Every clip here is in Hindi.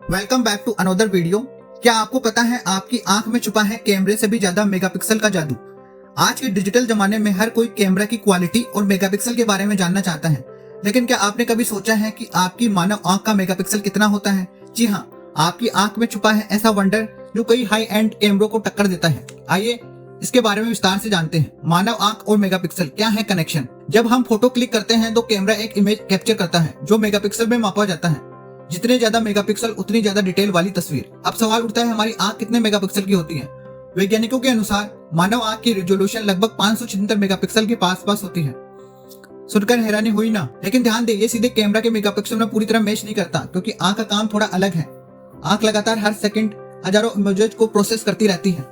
Welcome back to another video. क्या आपको पता है आपकी आंख में छुपा है कैमरे से भी ज्यादा मेगापिक्सल का जादू। आज के डिजिटल जमाने में हर कोई कैमरा की क्वालिटी और मेगापिक्सल के बारे में जानना चाहता है, लेकिन क्या आपने कभी सोचा है कि आपकी मानव आंख का मेगापिक्सल कितना होता है? जी हाँ, आपकी आंख में छुपा है ऐसा वंडर जो कई हाई एंड कैमरों को टक्कर देता है। आइए इसके बारे में विस्तार से जानते हैं। मानव आंख और मेगापिक्सल क्या है कनेक्शन? जब हम फोटो क्लिक करते हैं तो कैमरा एक इमेज कैप्चर करता है जो मेगापिक्सल में मापा जाता है। जितने ज्यादा मेगापिक्सल उतनी ज्यादा डिटेल वाली तस्वीर। अब सवाल उठता है, हमारी आंख कितने मेगापिक्सल की होती है? वैज्ञानिकों के अनुसार मानव आंख की रिजोल्यूशन लगभग 576 मेगापिक्सल के पास होती है। सुनकर हैरानी हुई ना? लेकिन ध्यान दे, ये सीधे कैमरा के मेगापिक्सल में पूरी तरह मैच नहीं करता, क्योंकि आंख का काम थोड़ा अलग है। आंख लगातार हर सेकंड हजारों इमेजेस को प्रोसेस करती रहती है,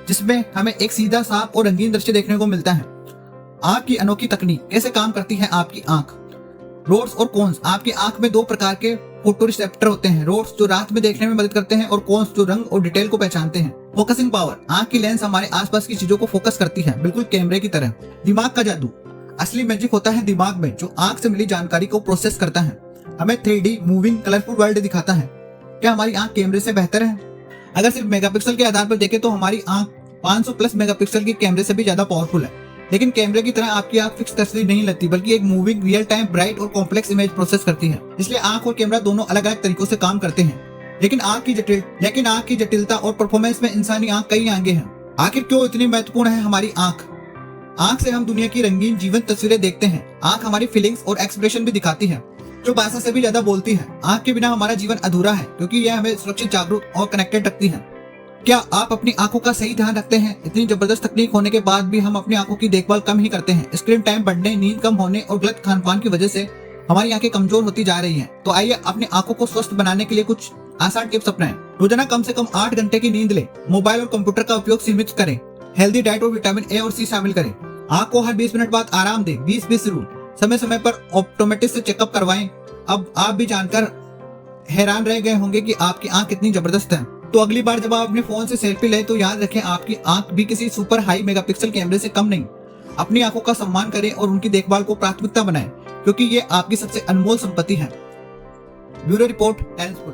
जिसमें हमें एक सीधा, साफ और रंगीन दृश्य देखने को मिलता है। आंख की अनोखी तकनीक कैसे काम करती है आपकी आंख? रोड्स और कोन्स। आपकी आंख में दो प्रकार के फोटो रिसेप्टर होते हैं। रोड्स जो रात में देखने में मदद करते हैं और कोन्स जो रंग और डिटेल को पहचानते हैं। Focusing power. आंख की लेंस हमारे आसपास की चीजों को फोकस करती है, बिल्कुल कैमरे की तरह। दिमाग का जादू। असली मैजिक होता है दिमाग में, जो आंख से मिली जानकारी को प्रोसेस करता है, हमें 3D मूविंग कलरफुल वर्ल्ड दिखाता है। क्या हमारी आंख कैमरे से बेहतर है? अगर सिर्फ मेगापिक्सल के आधार पर देखें तो हमारी आंख 500 प्लस मेगापिक्सल की कैमरे से भी ज्यादा पावरफुल है। लेकिन कैमरे की तरह आपकी आंख फिक्स तस्वीर नहीं लेती, बल्कि एक मूविंग, रियल टाइम, ब्राइट और कॉम्प्लेक्स इमेज प्रोसेस करती है। इसलिए आंख और कैमरा दोनों अलग अलग तरीकों से काम करते हैं। लेकिन आंख की जटिलता और परफॉर्मेंस में इंसानी आंख कई आगे है। आखिर क्यों इतनी महत्वपूर्ण है हमारी आंख? आंख से हम दुनिया की रंगीन जीवंत तस्वीरें देखते हैं। आंख हमारी फीलिंग्स और एक्सप्रेशन भी दिखाती है, जो भाषा से भी ज्यादा बोलती है। आंख के बिना हमारा जीवन अधूरा है, क्योंकि यह हमें सुरक्षित, जागरूक और कनेक्टेड रखती है। क्या आप अपनी आंखों का सही ध्यान रखते हैं? इतनी जबरदस्त तकनीक होने के बाद भी हम अपनी आंखों की देखभाल कम ही करते हैं। स्क्रीन टाइम बढ़ने, नींद कम होने और गलत खान पान की वजह से हमारी आंखें कमजोर होती जा रही हैं। तो आइए अपनी आंखों को स्वस्थ बनाने के लिए कुछ आसान टिप्स अपनाएं। रोजाना कम से कम 8 घंटे की नींद लें। मोबाइल और कंप्यूटर का उपयोग सीमित करें। हेल्दी डाइट और विटामिन ए और सी शामिल करें। आंख को हर 20 मिनट बाद आराम दें। 20-20 रूल। समय समय पर ऑप्टोमेट्रिस्ट से चेकअप करवाएं। अब आप भी जानकर हैरान रह गए होंगे कि आपकी आंख कितनी जबरदस्त है। तो अगली बार जब आप अपने फोन से सेल्फी लें तो याद रखें, आपकी आंख भी किसी सुपर हाई मेगापिक्सल कैमरे से कम नहीं। अपनी आंखों का सम्मान करें और उनकी देखभाल को प्राथमिकता बनाएं, क्योंकि ये आपकी सबसे अनमोल संपत्ति है। Bureau report, helpful.